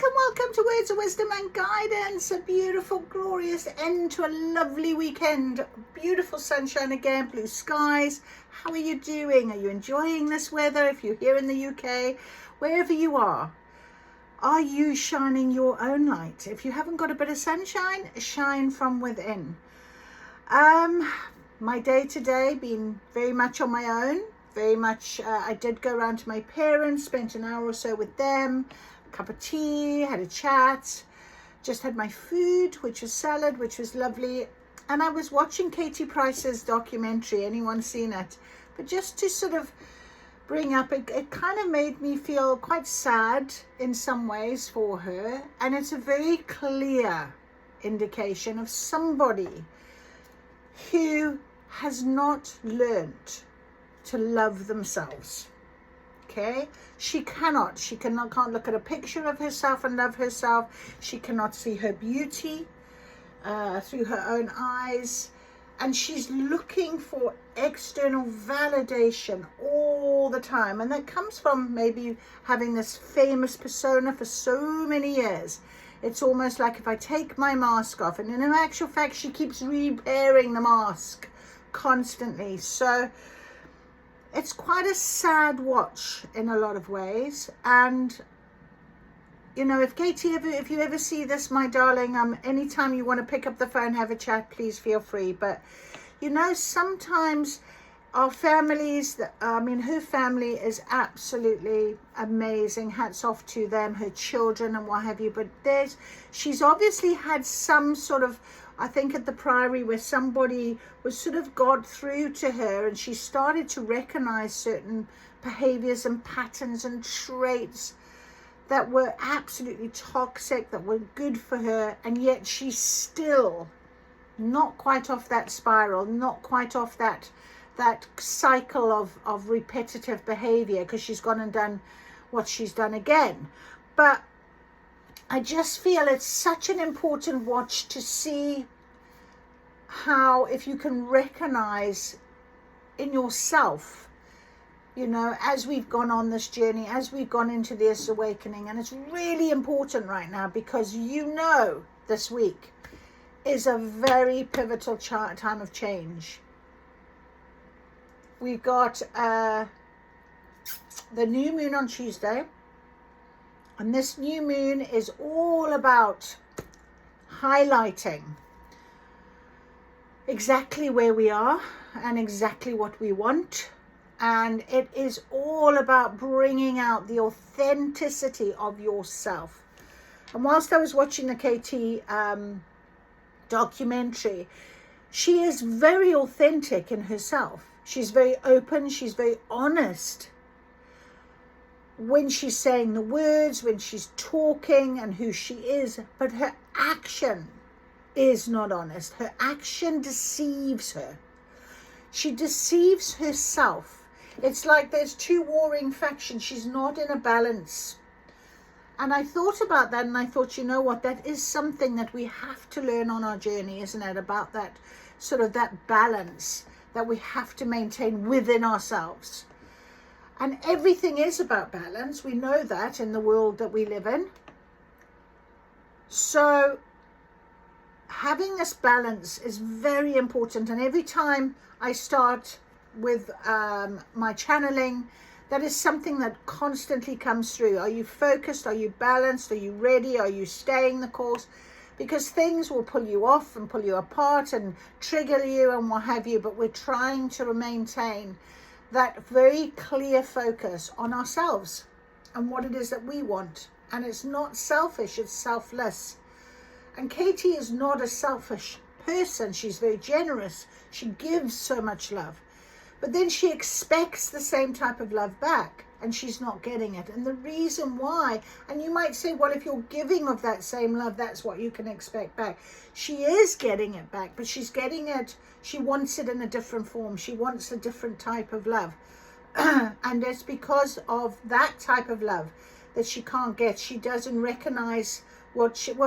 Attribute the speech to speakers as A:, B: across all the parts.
A: Welcome to Words of Wisdom and Guidance. A beautiful, glorious end to a lovely weekend. Beautiful sunshine again, blue skies. How are you doing? Are you enjoying this weather? If you're here in the UK, wherever you are you shining your own light? If you haven't got a bit of sunshine, shine from within. My day today been very much on my own. Very much, I did go around to my parents, spent an hour or so with them, a cup of tea, had a chat, just had my food, which was salad, which was lovely. And I was watching Katie Price's documentary. Anyone seen it? But just to sort of bring up, it kind of made me feel quite sad in some ways for her. And it's a very clear indication of somebody who has not learnt to love themselves. Okay, can't look at a picture of herself and love herself. She cannot see her beauty through her own eyes, and she's looking for external validation all the time. And that comes from maybe having this famous persona for so many years. It's almost like if I take my mask off, and in actual fact she keeps repairing the mask constantly. So it's quite a sad watch in a lot of ways. And you know, if you ever see this, my darling, anytime you want to pick up the phone, have a chat, please feel free. But you know, sometimes our families, her family is absolutely amazing. Hats off to them, her children and what have you. But she's obviously had some sort of, I think at the Priory, where somebody was sort of got through to her, and she started to recognize certain behaviors and patterns and traits that were absolutely toxic, that were good for her, and yet she's still not quite off that spiral, not quite off that cycle of repetitive behavior, because she's gone and done what she's done again. But I just feel it's such an important watch to see how, if you can recognize in yourself, you know, as we've gone on this journey, as we've gone into this awakening. And it's really important right now, because you know this week is a very pivotal time of change. We've got the new moon on Tuesday. And this new moon is all about highlighting exactly where we are and exactly what we want. And it is all about bringing out the authenticity of yourself. And whilst I was watching the Katie documentary, she is very authentic in herself. She's very open. She's very honest when she's saying the words, when she's talking and who she is, but her action is not honest. Her action deceives her. She deceives herself. It's like there's two warring factions. She's not in a balance. And I thought about that, and I thought, you know what, that is something that we have to learn on our journey, isn't it? About that sort of that balance that we have to maintain within ourselves. And everything is about balance. We know that in the world that we live in. So having this balance is very important. And every time I start with my channeling, that is something that constantly comes through. Are you focused? Are you balanced? Are you ready? Are you staying the course? Because things will pull you off and pull you apart and trigger you and what have you. But we're trying to maintain that very clear focus on ourselves and what it is that we want. And it's not selfish, it's selfless. And Katie is not a selfish person. She's very generous. She gives so much love. But then she expects the same type of love back, and she's not getting it. And the reason why, and you might say, well, if you're giving of that same love, that's what you can expect back. She is getting it back, but she's getting it, she wants it in a different form. She wants a different type of love. And it's because of that type of love that she can't get. She doesn't recognize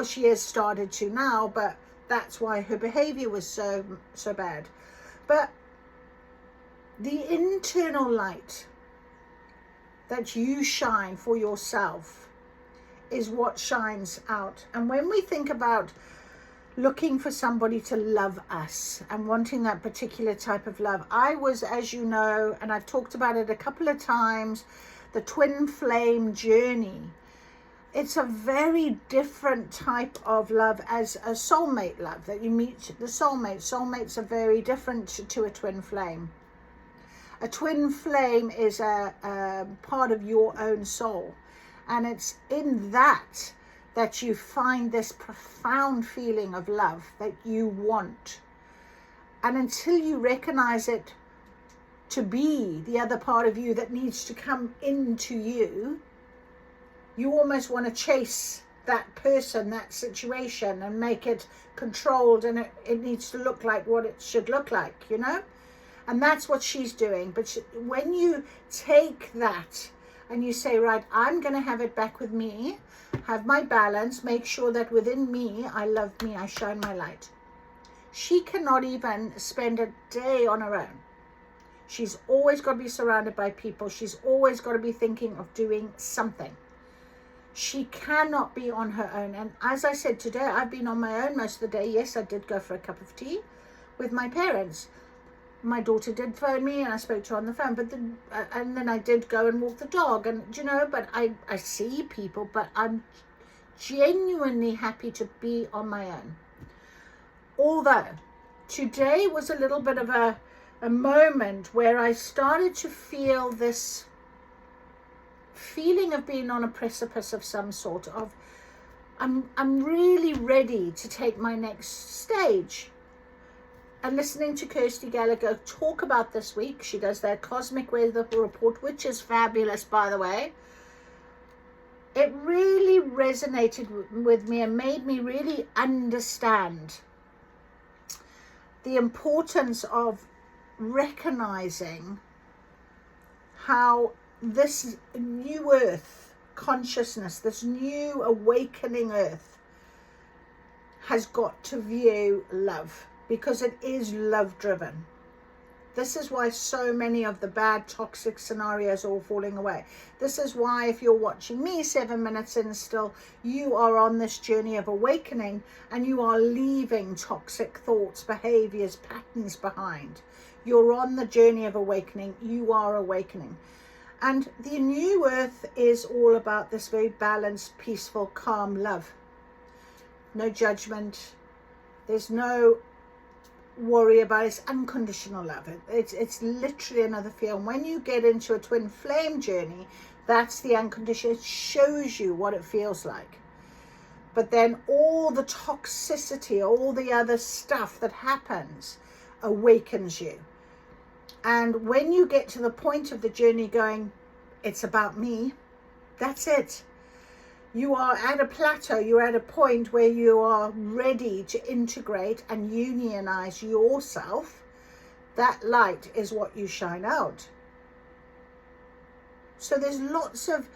A: she has started to now, but that's why her behavior was so bad. But the internal light that you shine for yourself is what shines out. And when we think about looking for somebody to love us and wanting that particular type of love, I was, as you know, and I've talked about it a couple of times, the twin flame journey. It's a very different type of love as a soulmate love, that you meet the soulmate. Soulmates are very different to a twin flame. A twin flame is a part of your own soul. And it's in that you find this profound feeling of love that you want. And until you recognize it to be the other part of you that needs to come into you, you almost want to chase that person, that situation, and make it controlled, and it needs to look like what it should look like, you know? And that's what she's doing. But when you take that and you say, right, I'm going to have it back with me, have my balance, make sure that within me, I love me, I shine my light. She cannot even spend a day on her own. She's always got to be surrounded by people. She's always got to be thinking of doing something. She cannot be on her own. And as I said today, I've been on my own most of the day. Yes, I did go for a cup of tea with my parents. My daughter did phone me and I spoke to her on the phone, but and then I did go and walk the dog, and you know, but I see people, but I'm genuinely happy to be on my own. Although today was a little bit of a moment where I started to feel this feeling of being on a precipice of some sort of, I'm really ready to take my next stage. And listening to Kirsty Gallagher talk about this week, she does their Cosmic Weather Report, which is fabulous, by the way. It really resonated with me and made me really understand the importance of recognizing how this new earth consciousness, this new awakening earth, has got to view love, because it is love driven. This is why so many of the bad toxic scenarios are all falling away. This is why, if you're watching me 7 minutes in still, you are on this journey of awakening and you are leaving toxic thoughts, behaviors, patterns behind. You're on the journey of awakening. You are awakening. And the new earth is all about this very balanced, peaceful, calm love. No judgment. There's no worry about it. It's unconditional love. It's literally another feel. And when you get into a twin flame journey, that's the unconditional. It shows you what it feels like. But then all the toxicity, all the other stuff that happens awakens you. And when you get to the point of the journey going, it's about me, that's it. You are at a plateau, you're at a point where you are ready to integrate and unionize yourself. That light is what you shine out. So there's lots of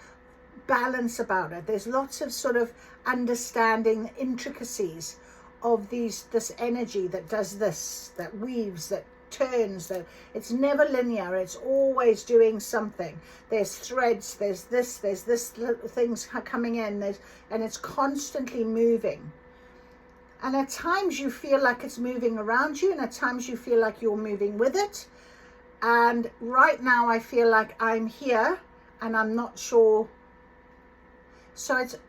A: balance about it. There's lots of sort of understanding the intricacies of this energy that does this, that weaves, that turns, that it's never linear. It's always doing something. There's threads, there's this little things coming in, and it's constantly moving. And at times you feel like it's moving around you, and at times you feel like you're moving with it. And right now I feel like I'm here and I'm not sure. So it's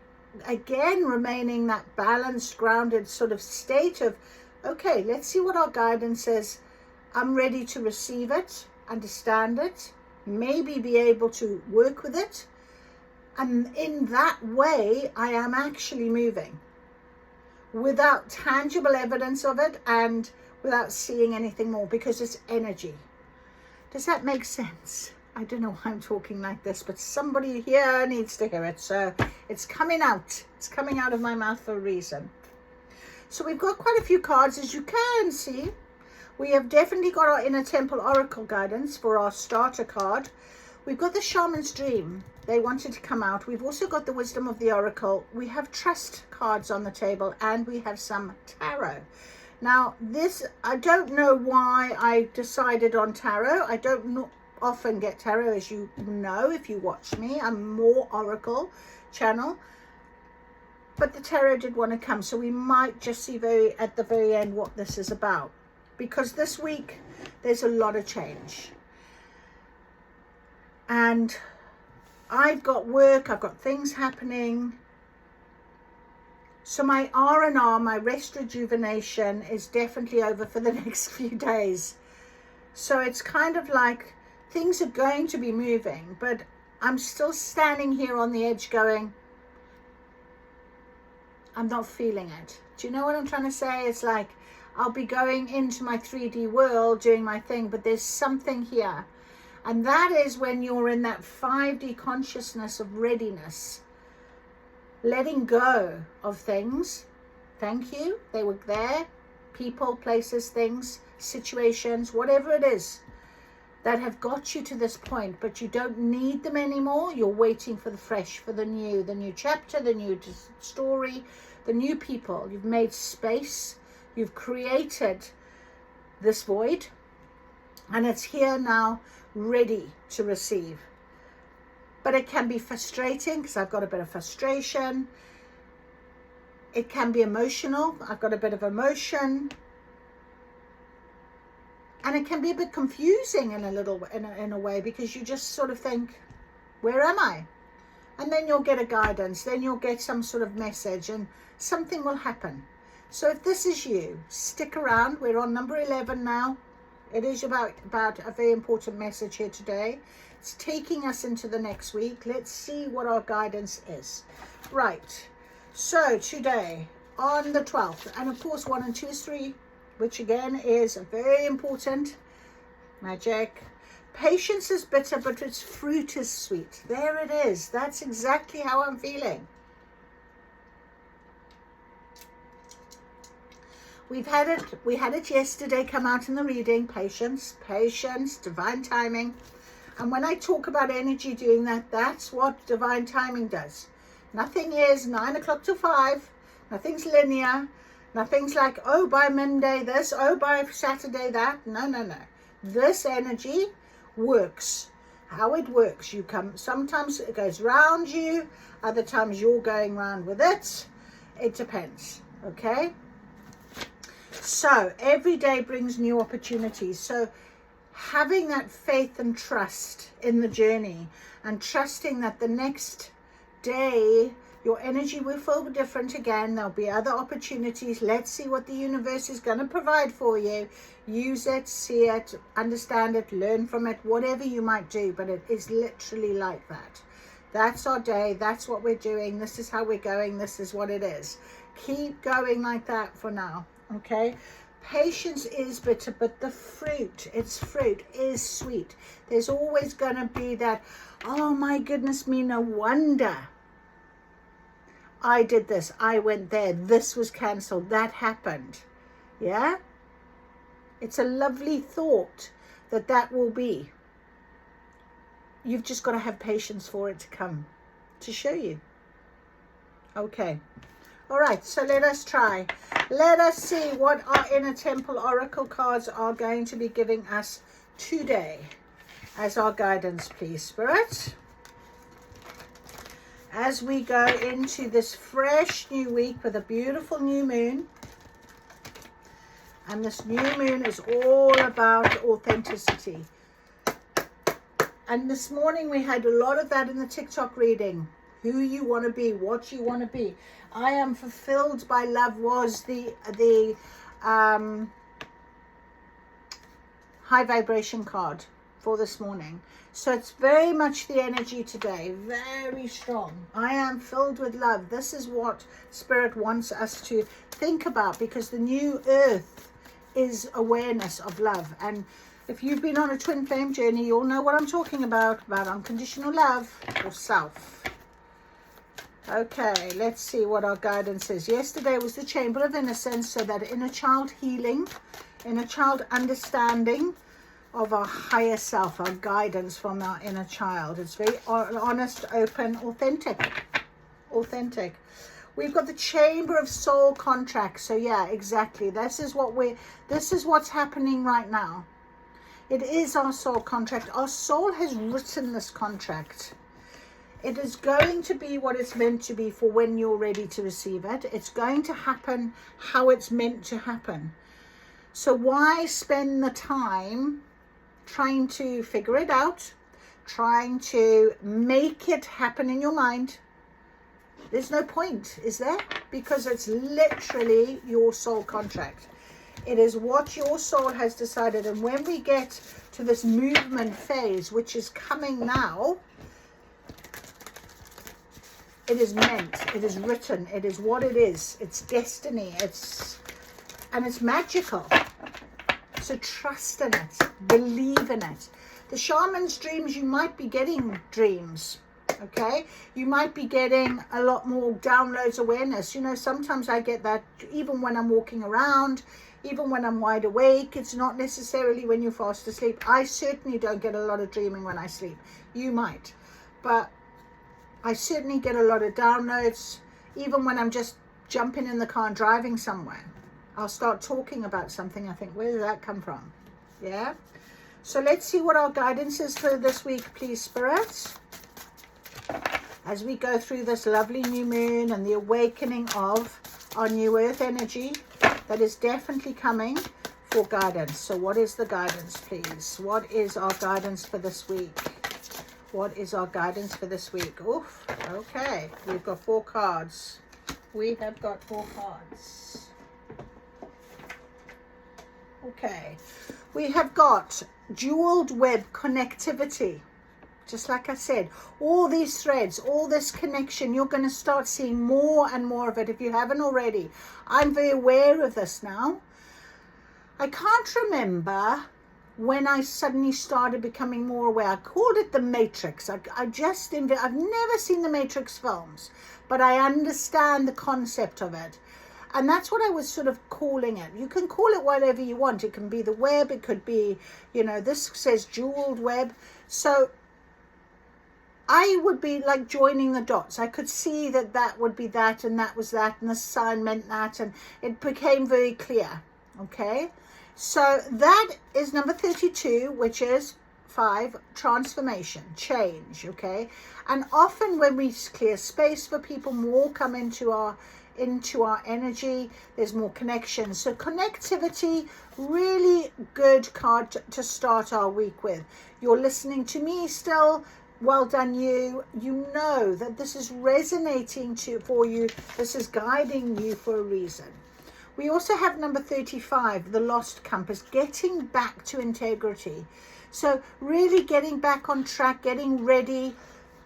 A: again remaining that balanced, grounded sort of state of, okay, let's see what our guidance says. I'm ready to receive it, understand it, maybe be able to work with it. And in that way, I am actually moving without tangible evidence of it and without seeing anything more, because it's energy. Does that make sense? I don't know why I'm talking like this, but somebody here needs to hear it. So it's coming out. It's coming out of my mouth for a reason. So we've got quite a few cards, as you can see. We have definitely got our Inner Temple Oracle guidance for our starter card. We've got the Shaman's Dream. They wanted to come out. We've also got the Wisdom of the Oracle. We have Trust cards on the table, and we have some Tarot. Now, this, I don't know why I decided on Tarot. I don't often get Tarot, as you know if you watch me. I'm more Oracle channel. but the tarot did want to come, so we might just see at the very end what this is about, because this week there's a lot of change, and I've got work, I've got things happening. So my R&R, my rest rejuvenation, is definitely over for the next few days. So it's kind of like things are going to be moving, but I'm still standing here on the edge going, I'm not feeling it. Do you know what I'm trying to say? It's like I'll be going into my 3D world doing my thing, but there's something here. And that is when you're in that 5D consciousness of readiness. Letting go of things. Thank you. They were there. People, places, things, situations, whatever it is that have got you to this point, but you don't need them anymore. You're waiting for the fresh, for the new chapter, the new story, the new people. You've made space. You've created this void, and it's here now, ready to receive. But it can be frustrating because I've got a bit of frustration. It can be emotional. I've got a bit of emotion. And it can be a bit confusing in a way, because you just sort of think, where am I? And then you'll get a guidance. Then you'll get some sort of message and something will happen. So if this is you, stick around. We're on number 11 now. It is about a very important message here today. It's taking us into the next week. Let's see what our guidance is. Right. So today, on the 12th, and of course 1 and 2 is 3, which again is very important. Magic. Patience is bitter, but its fruit is sweet. There it is. That's exactly how I'm feeling. We had it yesterday come out in the reading. Patience, divine timing. And when I talk about energy doing that, that's what divine timing does. Nothing is 9 o'clock to 5. Nothing's linear. Nothing's like, oh, by Monday this, oh, by Saturday that. No. This energy works. How it works. You come, sometimes it goes round you. Other times you're going round with it. It depends. Okay? So every day brings new opportunities. So having that faith and trust in the journey, and trusting that the next day your energy will feel different again. There'll be other opportunities. Let's see what the universe is going to provide for you. Use it, see it, understand it, learn from it, whatever you might do. But it is literally like that. That's our day. That's what we're doing. This is how we're going. This is what it is. Keep going like that for now. Okay? Patience is bitter, but the fruit, its fruit is sweet. There's always going to be that, oh my goodness me, no wonder I did this, I went there, this was cancelled, that happened. Yeah? It's a lovely thought that will be. You've just got to have patience for it to come, to show you. Okay. All right, so let us try. Let us see what our Inner Temple Oracle cards are going to be giving us today as our guidance, please, Spirit. As we go into this fresh new week with a beautiful new moon. And this new moon is all about authenticity. And this morning we had a lot of that in the TikTok reading. Who you want to be, what you want to be. I am fulfilled by love was the high vibration card for this morning. So it's very much the energy today, very strong. I am filled with love. This is what Spirit wants us to think about, because the new earth is awareness of love. And if you've been on a twin flame journey, you'll know what I'm talking about unconditional love or self. Okay, let's see what our guidance is. Yesterday was the Chamber of Innocence, so that inner child healing, inner child understanding of our higher self, our guidance from our inner child. It's very honest, open, authentic. We've got the Chamber of Soul Contracts. So yeah, exactly. This is what's happening right now. It is our soul contract. Our soul has written this contract. It is going to be what it's meant to be for when you're ready to receive it. It's going to happen how it's meant to happen. So why spend the time trying to figure it out, trying to make it happen in your mind? There's no point, is there? Because it's literally your soul contract. It is what your soul has decided. And when we get to this movement phase, which is coming now, it is meant, it is written, it is what it is. It's destiny, and it's magical. So trust in it, believe in it. The shaman's dreams, you might be getting dreams, okay? You might be getting a lot more downloads, awareness. You know, sometimes I get that even when I'm walking around, even when I'm wide awake. It's not necessarily when you're fast asleep. I certainly don't get a lot of dreaming when I sleep. You might, but I certainly get a lot of downloads, even when I'm just jumping in the car and driving somewhere. I'll start talking about something. I think, where did that come from? Yeah. So let's see what our guidance is for this week, please, Spirit. As we go through this lovely new moon and the awakening of our new earth energy that is definitely coming for guidance. So what is the guidance, please? What is our guidance for this week? What is our guidance for this week? Oof. Okay. We've got 4 cards. We have got 4 cards. Okay. We have got jeweled web connectivity. Just like I said, all these threads, all this connection, you're going to start seeing more and more of it if you haven't already. I'm very aware of this now. I can't remember when I suddenly started becoming more aware. I called it the Matrix. I've never seen the Matrix films, but I understand the concept of it. And that's what I was sort of calling it. You can call it whatever you want. It can be the web. It could be, you know, this says jeweled web. So I would be like joining the dots. I could see that that would be that and that was that and the sign meant that, and it became very clear. Okay. So that is number 32, which is 5, transformation, change, okay? And often when we clear space for people, more come into our energy, there's more connection. So connectivity, really good card to start our week with. You're listening to me still. Well done, you. You know that this is resonating for you. This is guiding you for a reason. We also have number 35, the lost compass, getting back to integrity. So really getting back on track, getting ready.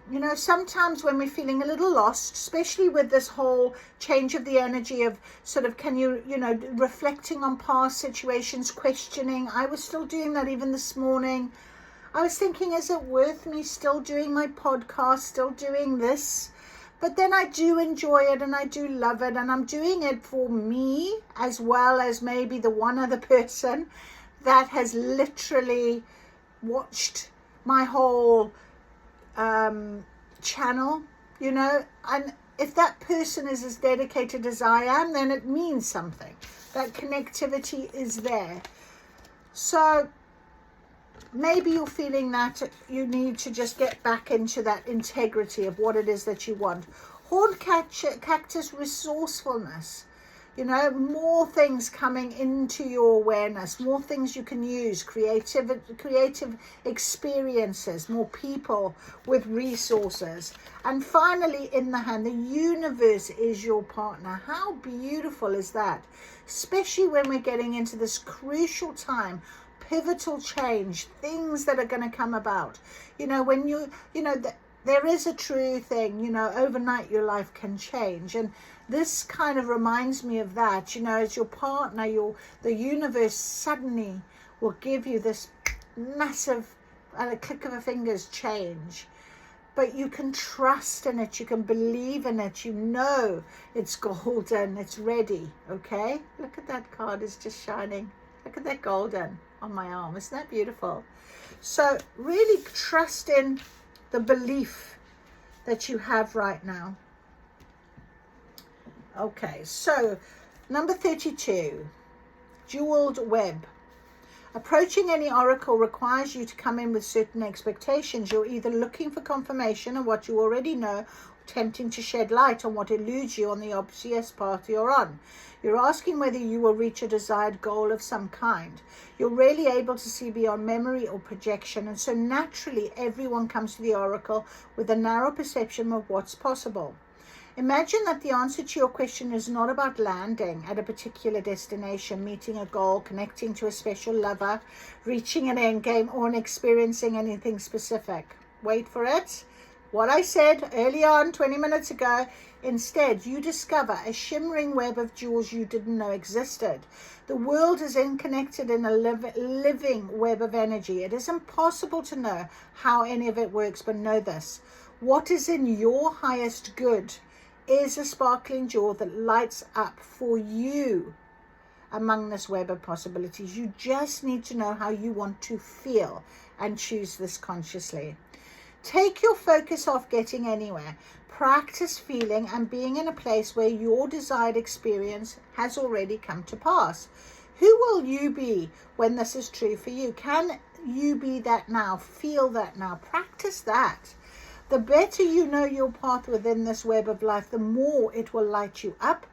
A: You know, sometimes when we're feeling a little lost, especially with this whole change of the energy of sort of, reflecting on past situations, questioning. I was still doing that even this morning. I was thinking, is it worth me still doing my podcast, still doing this? But then I do enjoy it and I do love it, and I'm doing it for me as well as maybe the one other person that has literally watched my whole channel, you know. And if that person is as dedicated as I am, then it means something. That connectivity is there. So maybe you're feeling that you need to just get back into that integrity of what it is that you want. Horned cactus, resourcefulness. You know, more things coming into your awareness, more things you can use, creative experiences, more people with resources. And finally, in the hand, the universe is your partner. How beautiful is that? Especially when we're getting into this crucial time, pivotal change, things that are going to come about. You know, when there is a true thing, you know, overnight your life can change. And this kind of reminds me of that, you know, as your partner, the universe suddenly will give you this massive, at a click of a finger's change. But you can trust in it, you can believe in it, you know it's golden, it's ready, okay? Look at that card, it's just shining. Look at that golden on my arm, isn't that beautiful? So really trust in the belief that you have right now. Okay, so number 32, jeweled web. Approaching any oracle requires you to come in with certain expectations. You're either looking for confirmation of what you already know, or attempting to shed light on what eludes you on the obvious path you're on. You're asking whether you will reach a desired goal of some kind. You're rarely able to see beyond memory or projection, and so naturally everyone comes to the oracle with a narrow perception of what's possible. Imagine that the answer to your question is not about landing at a particular destination, meeting a goal, connecting to a special lover, reaching an end game, or experiencing anything specific. Wait for it. What I said early on, 20 minutes ago. Instead, you discover a shimmering web of jewels you didn't know existed. The world is connected in a living web of energy. It is impossible to know how any of it works, but know this. What is in your highest good is a sparkling jewel that lights up for you among this web of possibilities. You just need to know how you want to feel and choose this consciously. Take your focus off getting anywhere. Practice feeling and being in a place where your desired experience has already come to pass. Who will you be when this is true for you? Can you be that now? Feel that now. Practice that. The better you know your path within this web of life, the more it will light you up,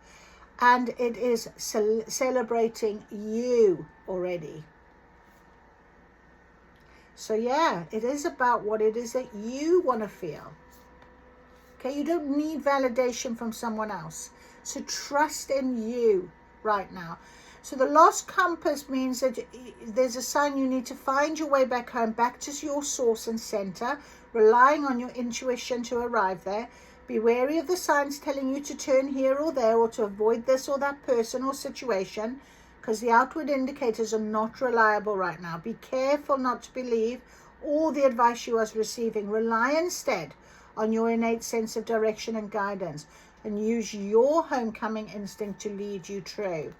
A: and it is celebrating you already. So yeah, it is about what it is that you want to feel. Okay, you don't need validation from someone else. So trust in you right now. So the lost compass means that there's a sign you need to find your way back home, back to your source and center, relying on your intuition to arrive there. Be wary of the signs telling you to turn here or there, or to avoid this or that person or situation, because the outward indicators are not reliable right now. Be careful not to believe all the advice you are receiving. Rely instead on your innate sense of direction and guidance, and use your homecoming instinct to lead you true.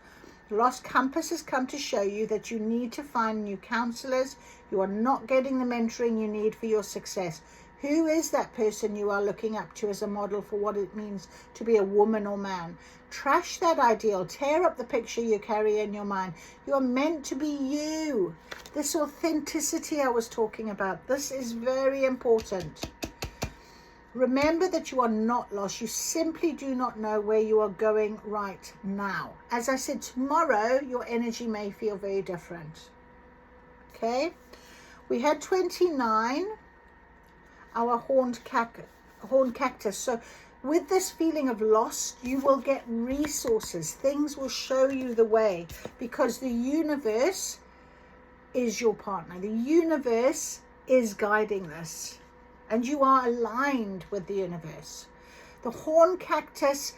A: The lost compass has come to show you that you need to find new counselors. You are not getting the mentoring you need for your success. Who is that person you are looking up to as a model for what it means to be a woman or man? Trash that ideal. Tear up the picture you carry in your mind. You are meant to be you. This authenticity I was talking about, this is very important. Remember that you are not lost. You simply do not know where you are going right now. As I said, tomorrow your energy may feel very different. Okay? We had 29, our horned cactus. So with this feeling of loss, you will get resources. Things will show you the way, because the universe is your partner. The universe is guiding this, and you are aligned with the universe. The horned cactus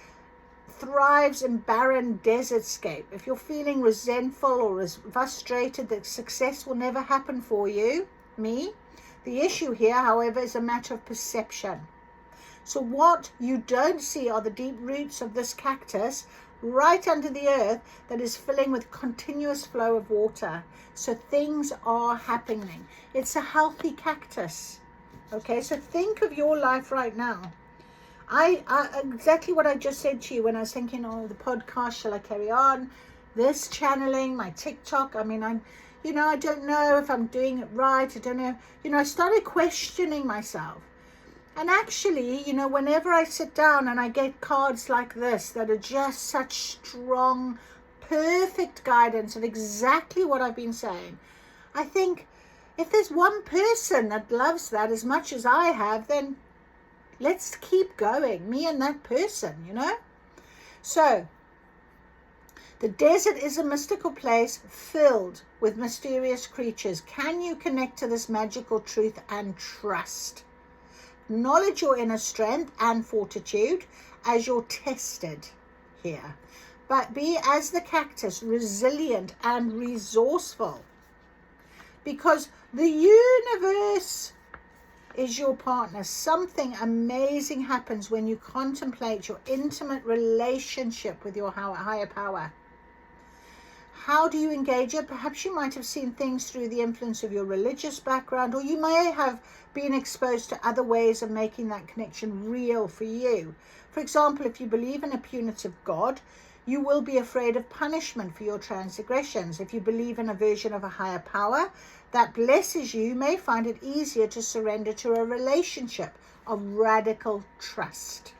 A: thrives in barren desertscape. If you're feeling resentful or frustrated that success will never happen for you, the issue here, however, is a matter of perception. So what you don't see are the deep roots of this cactus right under the earth that is filling with continuous flow of water. So things are happening. It's a healthy cactus. Okay, so think of your life right now. I exactly what I just said to you when I was thinking, oh, the podcast, shall I carry on? This channeling, my TikTok. I mean, I don't know if I'm doing it right. I don't know. I started questioning myself. And actually, whenever I sit down and I get cards like this that are just such strong, perfect guidance of exactly what I've been saying, I think, if there's one person that loves that as much as I have, then let's keep going, me and that person, So, the desert is a mystical place filled with mysterious creatures. Can you connect to this magical truth and trust? Acknowledge your inner strength and fortitude as you're tested here. But be, as the cactus, resilient and resourceful. Because the universe is your partner. Something amazing happens when you contemplate your intimate relationship with your higher power. How do you engage it? Perhaps you might have seen things through the influence of your religious background, or you may have been exposed to other ways of making that connection real for you. For example, if you believe in a punitive God, You will be afraid of punishment for your transgressions. If you believe in a version of a higher power that blesses you, you may find it easier to surrender to a relationship of radical trust.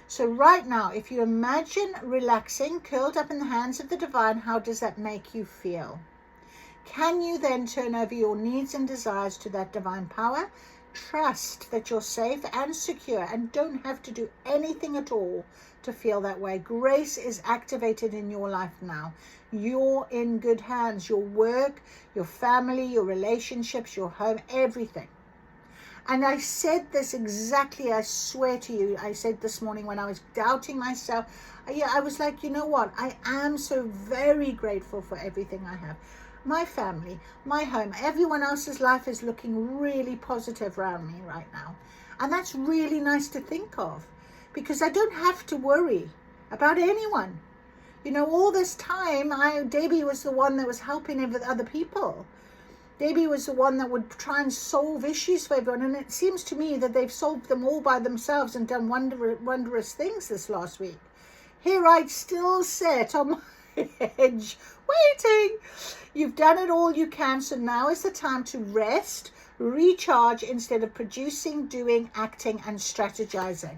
A: So right now, if you imagine relaxing, curled up in the hands of the divine, how does that make you feel? Can you then turn over your needs and desires to that divine power? Trust that you're safe and secure and don't have to do anything at all to feel that way. Grace is activated in your life now. You're in good hands. Your work, your family, your relationships, your home, everything. And I said this exactly, I swear to you, I said this morning when I was doubting myself. I was like, you know what? I am so very grateful for everything I have. My family, my home, everyone else's life is looking really positive around me right now. And that's really nice to think of, because I don't have to worry about anyone. You know, all this time, Debbie was the one that was helping other people. Debbie was the one that would try and solve issues for everyone. And it seems to me that they've solved them all by themselves and done wondrous things this last week. Here I still sit on my edge, waiting. You've done it all you can, so now is the time to rest, recharge instead of producing, doing, acting, and strategizing.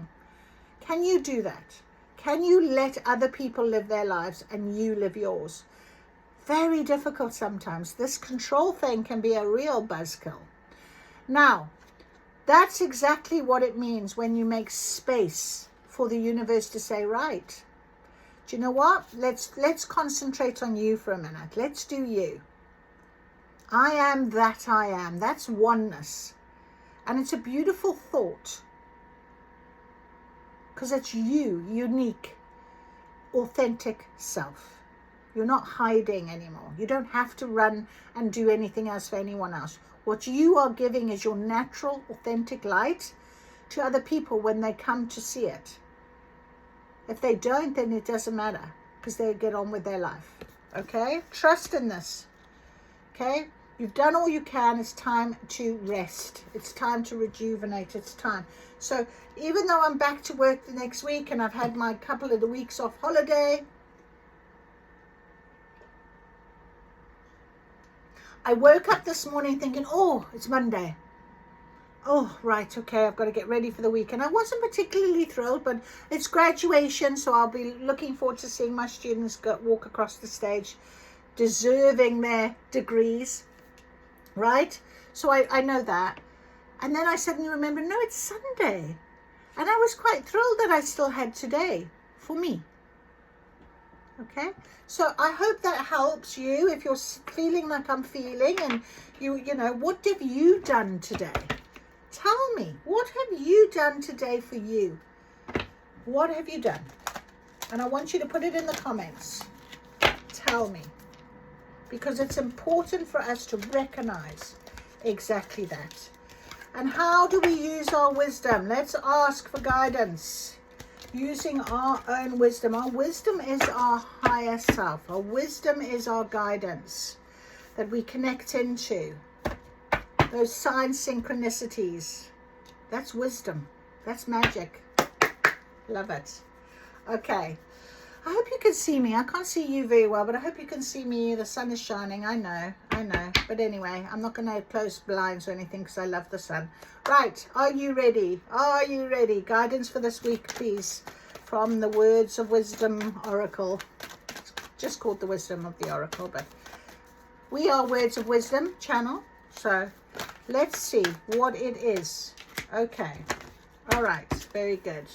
A: Can you do that? Can you let other people live their lives and you live yours? Very difficult sometimes. This control thing can be a real buzzkill. Now, that's exactly what it means when you make space for the universe to say, right, do you know what? Let's concentrate on you for a minute. Let's do you. I am that I am. That's oneness. And it's a beautiful thought, because it's you, unique, authentic self. You're not hiding anymore. You don't have to run and do anything else for anyone else. What you are giving is your natural, authentic light to other people when they come to see it. If they don't, then it doesn't matter, because they get on with their life. Okay? Trust in this. Okay? You've done all you can. It's time to rest. It's time to rejuvenate. It's time. So even though I'm back to work the next week and I've had my couple of the weeks off holiday, I woke up this morning thinking, oh, it's Monday. Oh, right, okay, I've got to get ready for the week. And I wasn't particularly thrilled, but it's graduation, so I'll be looking forward to seeing my students walk across the stage, deserving their degrees, right? So I know that. And then I suddenly remembered, no, it's Sunday. And I was quite thrilled that I still had today for me. Okay, so I hope that helps you if you're feeling like I'm feeling, and you know, what have you done today? Tell me, what have you done today for you? What have you done? And I want you to put it in the comments. Tell me, because it's important for us to recognize exactly that. And how do we use our wisdom? Let's ask for guidance. Using our own wisdom. Our wisdom is our higher self. Our wisdom is our guidance that we connect into. Those sign synchronicities. That's wisdom. That's magic. Love it. Okay. I hope you can see me. I can't see you very well, but I hope you can see me. The sun is shining. I know. But anyway, I'm not going to close blinds or anything because I love the sun. Right. Are you ready? Are you ready? Guidance for this week, please. From the Words of Wisdom Oracle. It's just called the Wisdom of the Oracle, but we are Words of Wisdom channel. So let's see what it is. Okay. All right. Very good.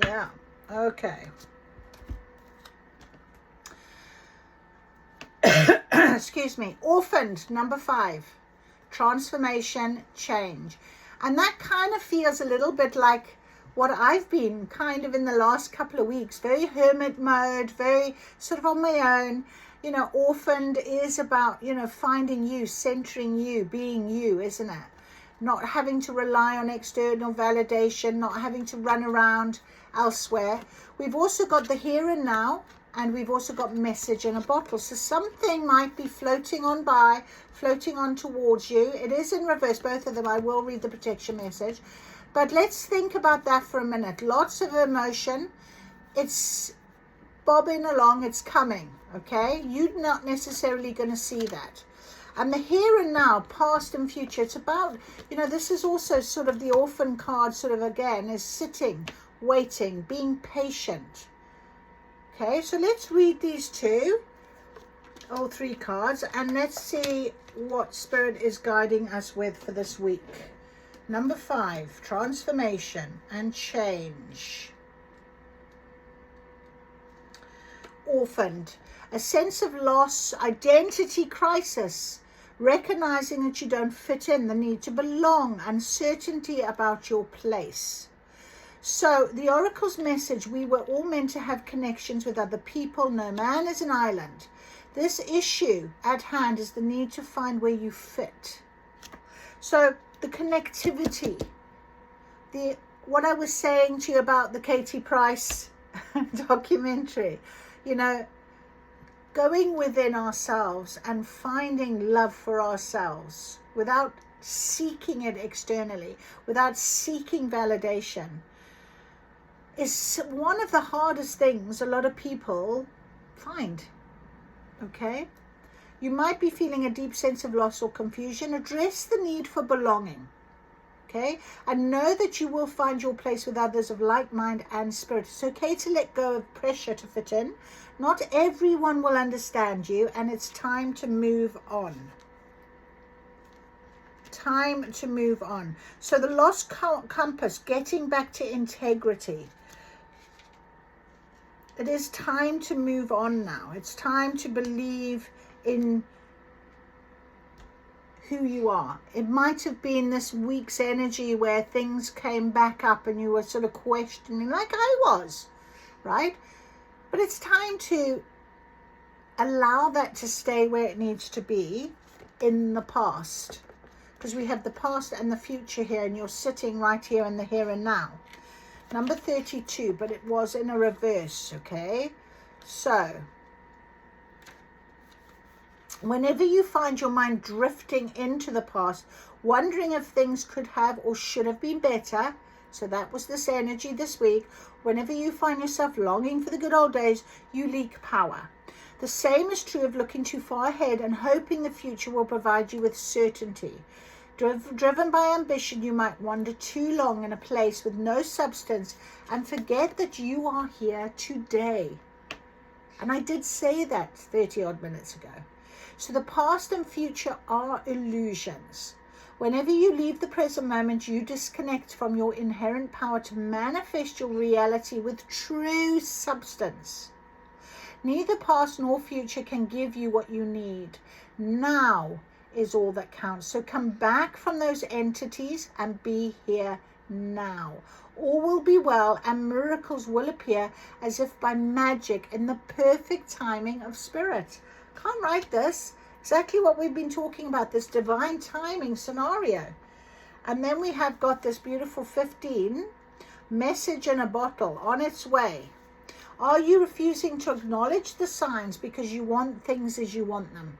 A: Yeah. Okay. Excuse me. Orphaned, number 5. Transformation, change. And that kind of feels a little bit like what I've been kind of in the last couple of weeks. Very hermit mode, very sort of on my own. You know, orphaned is about, you know, finding you, centering you, being you, isn't it? Not having to rely on external validation, not having to run around elsewhere. We've also got the here and now, and we've also got message in a bottle. So something might be floating on by, floating on towards you. It is in reverse, both of them. I will read the protection message. But let's think about that for a minute. Lots of emotion. It's bobbing along. It's coming. Okay? You're not necessarily going to see that. And the here and now, past and future, it's about, this is also sort of the orphan card, sort of again, is sitting, waiting, being patient. Okay, so let's read these two, all three cards, and let's see what Spirit is guiding us with for this week. Number 5, transformation and change. Orphaned, a sense of loss, identity crisis, recognizing that you don't fit in, the need to belong, uncertainty about your place. So the Oracle's message, we were all meant to have connections with other people. No man is an island. This issue at hand is the need to find where you fit. So the connectivity, what I was saying to you about the Katie Price documentary, going within ourselves and finding love for ourselves without seeking it externally, without seeking validation, is one of the hardest things a lot of people find. Okay? You might be feeling a deep sense of loss or confusion. Address the need for belonging. Okay? And know that you will find your place with others of like mind and spirit. It's okay to let go of pressure to fit in. Not everyone will understand you, and it's time to move on. Time to move on. So the lost compass, getting back to integrity. It is time to move on now. It's time to believe in who you are. It might have been this week's energy where things came back up and you were sort of questioning, like I was, right? But it's time to allow that to stay where it needs to be in the past, because we have the past and the future here, and you're sitting right here in the here and now. Number 32, but it was in a reverse, okay? So, whenever you find your mind drifting into the past, wondering if things could have or should have been better, so that was this energy this week. Whenever you find yourself longing for the good old days, you leak power. The same is true of looking too far ahead and hoping the future will provide you with certainty. Driven by ambition, you might wander too long in a place with no substance and forget that you are here today. And I did say that 30 odd minutes ago. So the past and future are illusions. Whenever you leave the present moment, you disconnect from your inherent power to manifest your reality with true substance. Neither past nor future can give you what you need. Now is all that counts. So come back from those entities and be here now. All will be well and miracles will appear as if by magic in the perfect timing of Spirit. Can't write this. Exactly what we've been talking about, this divine timing scenario. And then we have got this beautiful 15, message in a bottle, on its way. Are you refusing to acknowledge the signs because you want things as you want them?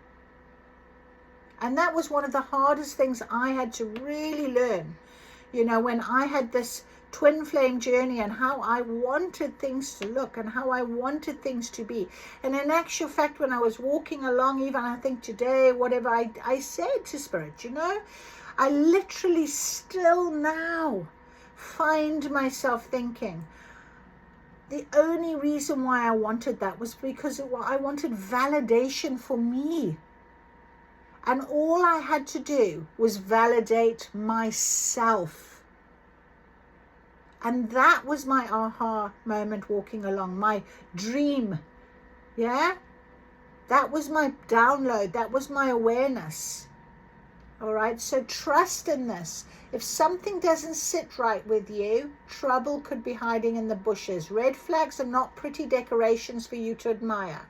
A: And that was one of the hardest things I had to really learn, when I had this twin flame journey and how I wanted things to look and how I wanted things to be. And in actual fact, when I was walking along, even I think today, whatever, I said to Spirit, I literally still now find myself thinking, the only reason why I wanted that was because I wanted validation for me. And all I had to do was validate myself. And that was my aha moment walking along, my dream. Yeah? That was my download. That was my awareness. All right? So trust in this. If something doesn't sit right with you, trouble could be hiding in the bushes. Red flags are not pretty decorations for you to admire.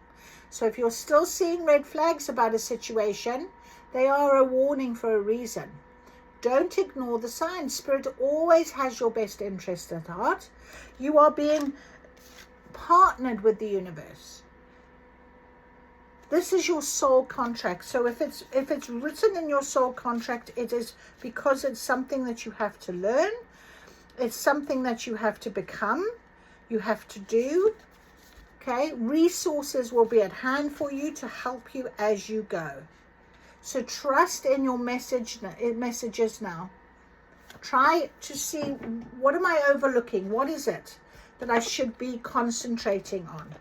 A: So if you're still seeing red flags about a situation, they are a warning for a reason. Don't ignore the signs. Spirit always has your best interest at heart. You are being partnered with the universe. This is your soul contract. So if it's written in your soul contract, it is because it's something that you have to learn. It's something that you have to become, you have to do. Okay, resources will be at hand for you to help you as you go. So trust in your messages now. Try to see, what am I overlooking? What is it that I should be concentrating on?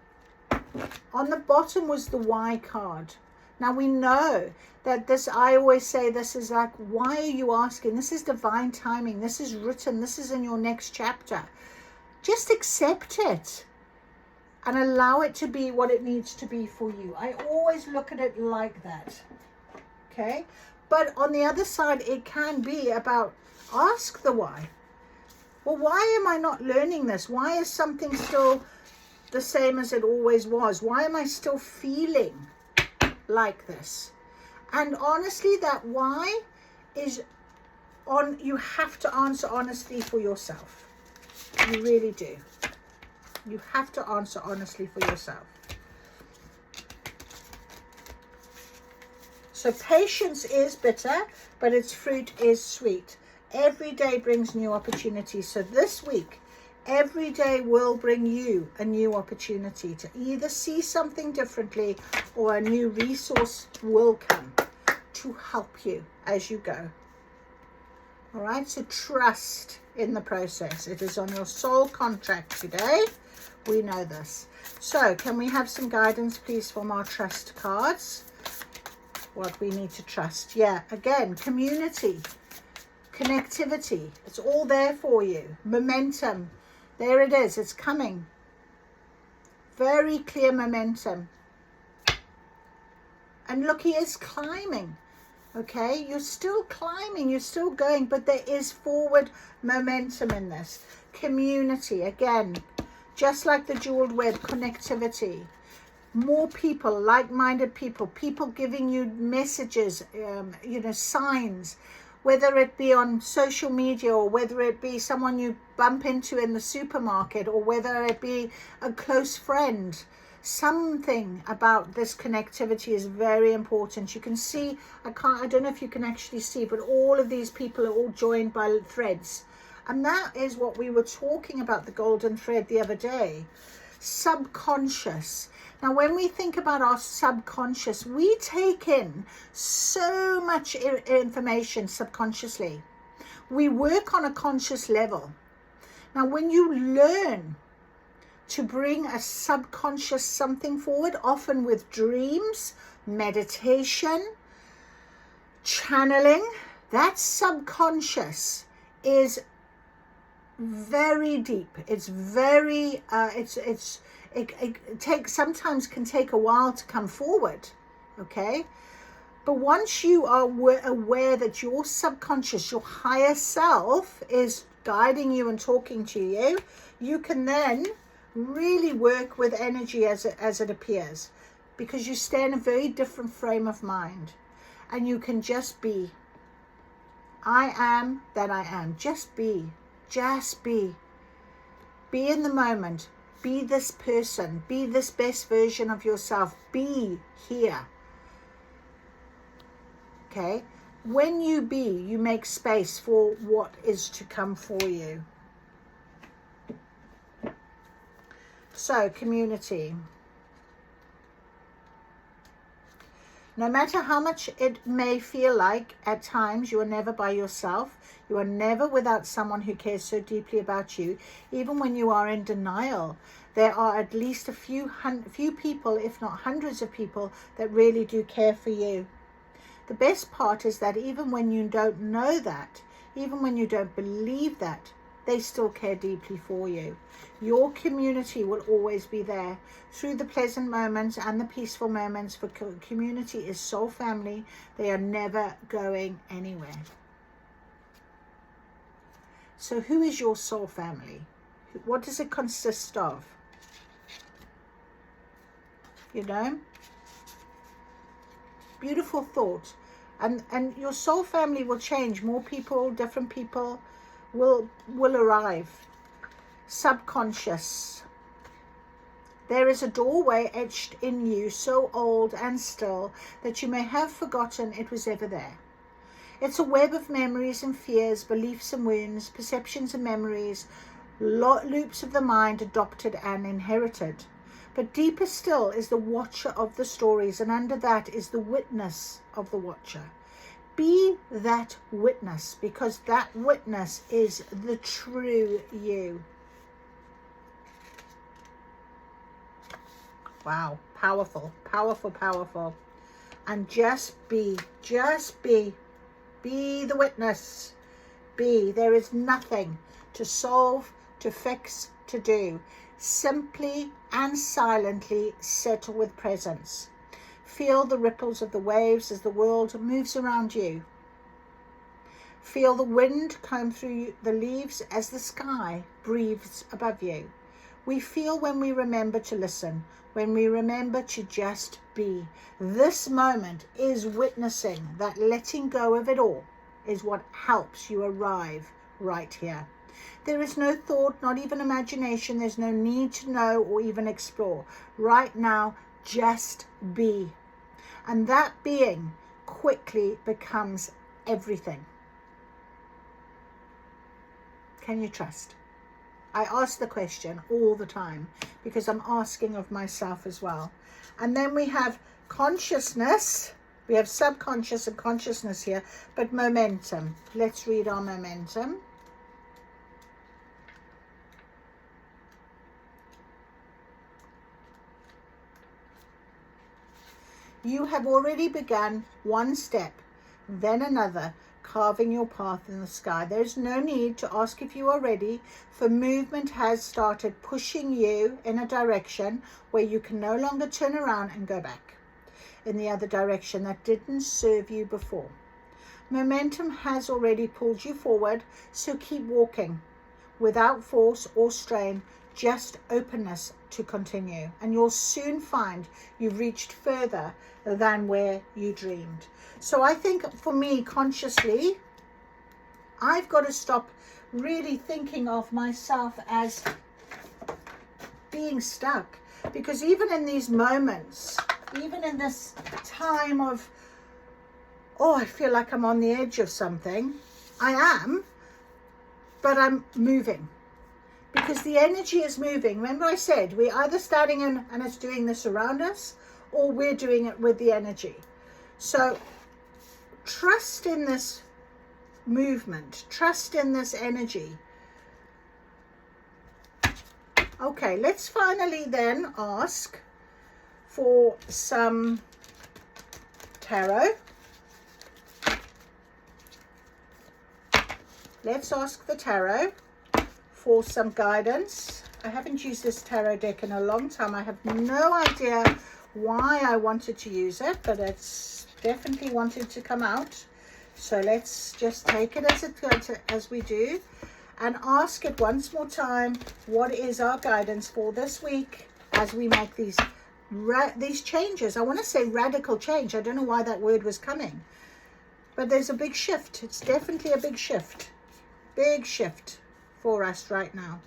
A: On the bottom was the why card. Now we know that this, I always say this is like, why are you asking? This is divine timing. This is written. This is in your next chapter. Just accept it and allow it to be what it needs to be for you. I always look at it like that. Okay? But on the other side, it can be about, ask the why. Well, why am I not learning this? Why is something still the same as it always was? Why am I still feeling like this? And honestly, that why is on, you have to answer honestly for yourself. You really do. You have to answer honestly for yourself. So patience is bitter, but its fruit is sweet. Every day brings new opportunities. So this week, every day will bring you a new opportunity to either see something differently, or a new resource will come to help you as you go. All right, so trust in the process. It is on your soul contract today. We know this. So can we have some guidance, please, from our trust cards? What we need to trust. Yeah, again, community, connectivity. It's all there for you. Momentum. There it is. It's coming. Very clear momentum. And look, he is climbing. Okay, you're still climbing, you're still going, but there is forward momentum in this. Community, again, just like the jeweled web, connectivity. More people, like-minded people, people giving you messages, you know, signs, whether it be on social media, or whether it be someone you bump into in the supermarket, or whether it be a close friend. Something about this connectivity is very important. You can see, I don't know if you can actually see, but all of these people are all joined by threads. And that is what we were talking about, the golden thread the other day. Subconscious. Now, when we think about our subconscious, we take in so much information subconsciously. We work on a conscious level. Now, when you learn to bring a subconscious something forward, often with dreams, meditation, channeling, that subconscious is very deep. It's very, it takes, sometimes can take a while to come forward, okay? But once you are aware that your subconscious, your higher self is guiding you and talking to you, you can then really work with energy as it appears, because you stay in a very different frame of mind, and you can just be. I am that I am. Just be in the moment. Be this person, be this best version of yourself, be here. Okay, when you be, you make space for what is to come for you. So, community. No matter how much it may feel like at times, you are never by yourself. You are never without someone who cares so deeply about you. Even when you are in denial, there are at least a few people, if not hundreds of people, that really do care for you. The best part is that even when you don't know that, even when you don't believe that, they still care deeply for you. Your community will always be there through the pleasant moments and the peaceful moments. For community is soul family. They are never going anywhere. So who is your soul family? What does it consist of? You know? Beautiful thought. And your soul family will change. More people, different people will arrive. Subconscious. There is a doorway etched in you, so old and still that you may have forgotten it was ever there. It's a web of memories and fears, beliefs and wounds, perceptions and memories, loops of the mind adopted and inherited. But deeper still is the watcher of the stories, and under that is the witness of the watcher. Be that witness, because that witness is the true you. Wow, powerful, powerful, powerful. And just be the witness. There is nothing to solve, to fix, to do. Simply and silently sit with presence. Feel the ripples of the waves as the world moves around you. Feel the wind comb through the leaves as the sky breathes above you. We feel when we remember to listen, when we remember to just be. This moment is witnessing that letting go of it all is what helps you arrive right here. There is no thought, not even imagination. There's no need to know or even explore. Right now, just be. And that being quickly becomes everything. Can you trust? I ask the question all the time because I'm asking of myself as well. And then we have consciousness. We have subconscious and consciousness here, but momentum. Let's read our momentum. You have already begun one step, then another, carving your path in the sky. There's no need to ask if you are ready, for movement has started pushing you in a direction where you can no longer turn around and go back in the other direction that didn't serve you before. Momentum has already pulled you forward, so keep walking without force or strain, just openness to continue, and you'll soon find you've reached further than where you dreamed. So I think for me, consciously, I've got to stop really thinking of myself as being stuck, because even in these moments, even in this time of, oh, I feel like I'm on the edge of something, I am, but I'm moving. Because the energy is moving. Remember I said, we're either starting and it's doing this around us, or we're doing it with the energy. So trust in this movement. Trust in this energy. Okay, let's finally then ask for some tarot. Let's ask the tarot for some guidance. I haven't used this tarot deck in a long time. I have no idea why I wanted to use it, but it's definitely wanted to come out. So let's just take it as we do, and ask it once more time. What is our guidance for this week as we make these changes? I want to say radical change. I don't know why that word was coming, but there's a big shift. It's definitely a big shift. Big shift for us right now.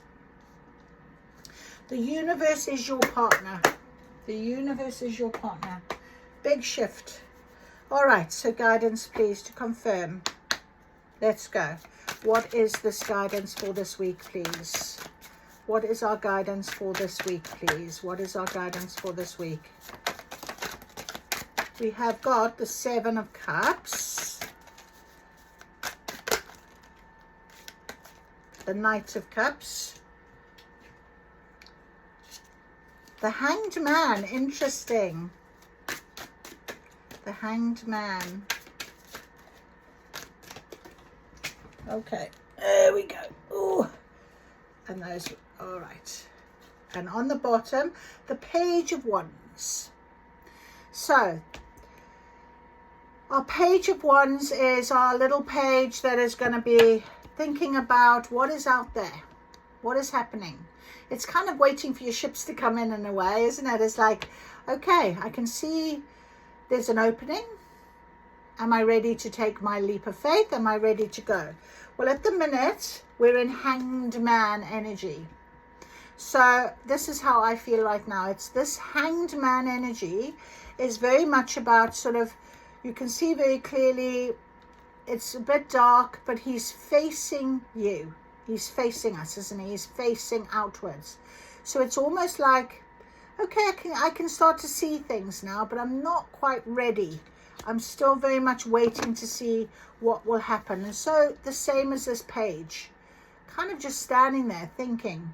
A: The universe is your partner. The universe is your partner. Big shift. All right, so guidance please to confirm. Let's go. What is this guidance for this week, please? What is our guidance for this week, please? What is our guidance for this week? We have got the 7 of Cups, the Knight of Cups, the Hanged Man. Interesting. The Hanged Man. Okay, there we go. Ooh. And those, all right. And on the bottom, the Page of Wands. So our Page of Wands is our little page that is going to be thinking about what is out there, what is happening. It's kind of waiting for your ships to come in a way, isn't it? It's like, okay, I can see there's an opening. Am I ready to take my leap of faith? Am I ready to go? Well, at the minute, we're in Hanged Man energy. So this is how I feel right now. It's this Hanged Man energy is very much about sort of, you can see very clearly, it's a bit dark, but he's facing you. He's facing us, isn't he? He's facing outwards. So it's almost like, okay, I can start to see things now, but I'm not quite ready. I'm still very much waiting to see what will happen. And so the same as this page, kind of just standing there thinking,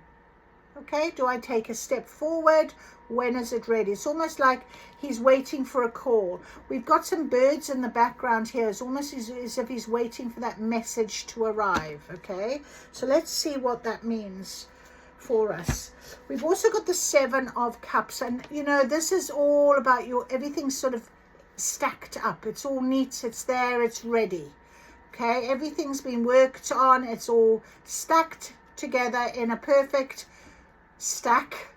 A: okay, do I take a step forward? When is it ready? It's almost like he's waiting for a call. We've got some birds in the background here. It's almost as if he's waiting for that message to arrive, okay? So let's see what that means for us. We've also got the 7 of Cups. And, you know, this is all about everything's sort of stacked up. It's all neat. It's there. It's ready, okay? Everything's been worked on. It's all stacked together in a perfect stack,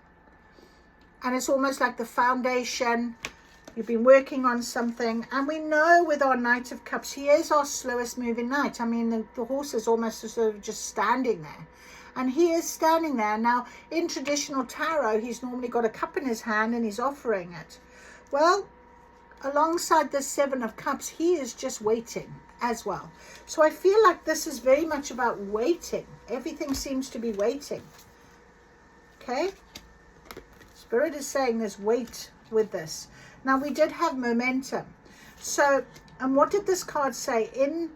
A: and it's almost like the foundation. You've been working on something, and we know with our Knight of Cups, he is our slowest moving knight. I mean, the horse is almost sort of just standing there, and he is standing there. Now, in traditional tarot, he's normally got a cup in his hand and he's offering it. Well, alongside the 7 of Cups, he is just waiting as well. So I feel like this is very much about waiting. Everything seems to be waiting. Okay, Spirit is saying there's weight with this. Now, we did have momentum. So, and what did this card say? In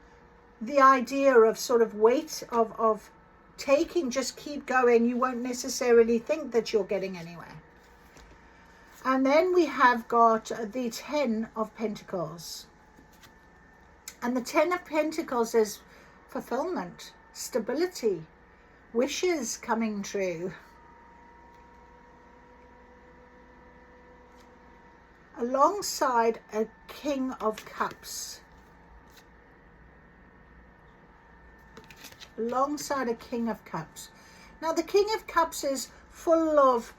A: the idea of sort of weight, of taking, just keep going. You won't necessarily think that you're getting anywhere. And then we have got the 10 of Pentacles. And the 10 of Pentacles is fulfillment, stability, wishes coming true. Alongside a King of Cups. Alongside a King of Cups. Now, the King of Cups is full of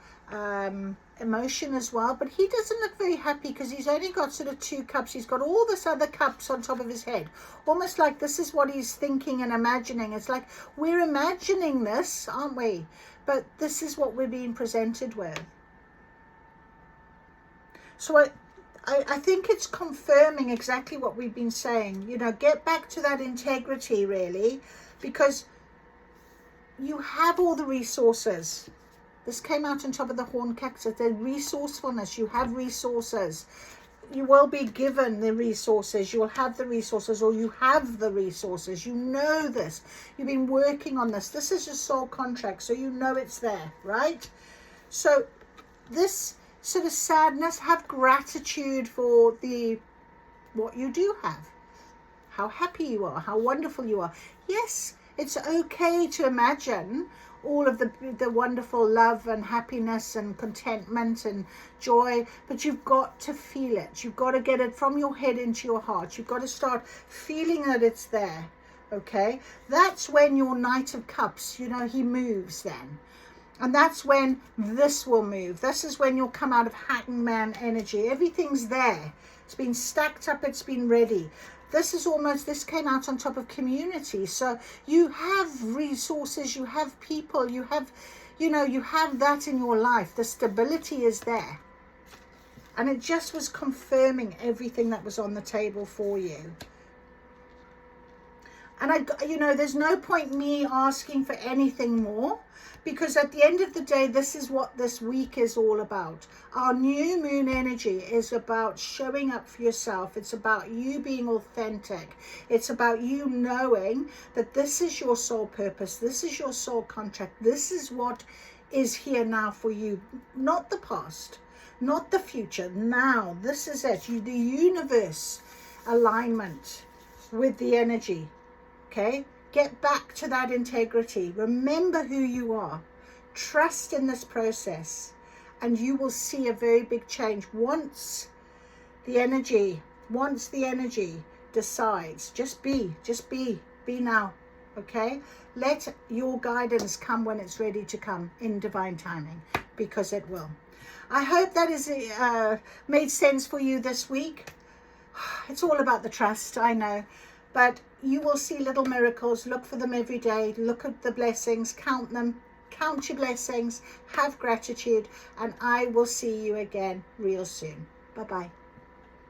A: emotion as well, but he doesn't look very happy because he's only got sort of 2 cups. He's got all this other cups on top of his head, almost like this is what he's thinking and imagining. It's like we're imagining this, aren't we? But this is what we're being presented with. So I think it's confirming exactly what we've been saying. You know, get back to that integrity, really, because you have all the resources. This came out on top of the horn cactus. The resourcefulness. You have resources. You will be given the resources. You will have the resources, or you have the resources. You know this. You've been working on this. This is your soul contract, so you know it's there, right? So this sort of sadness, have gratitude for what you do have, how happy you are, how wonderful you are. Yes, it's okay to imagine all of the wonderful love and happiness and contentment and joy, but you've got to feel it. You've got to get it from your head into your heart. You've got to start feeling that it's there, okay? That's when your Knight of Cups, you know, he moves then. And that's when this will move. This is when you'll come out of hangman energy. Everything's there. It's been stacked up. It's been ready. This came out on top of community. So you have resources. You have people. You have, you know, you have that in your life. The stability is there. And it just was confirming everything that was on the table for you. And you know, there's no point me asking for anything more, because at the end of the day, this is what this week is all about. Our new moon energy is about showing up for yourself. It's about you being authentic. It's about you knowing that this is your soul purpose. This is your soul contract. This is what is here now for you, not the past, not the future. Now, this is it. The universe alignment with the energy. Okay, get back to that integrity. Remember who you are. Trust in this process, and you will see a very big change once the energy decides. Just be now. Okay, let your guidance come when it's ready to come in divine timing, because it will. I hope that is made sense for you this week. It's all about the trust, I know. But you will see little miracles. Look for them every day. Look at the blessings. Count them. Count your blessings. Have gratitude. And I will see you again real soon. Bye-bye.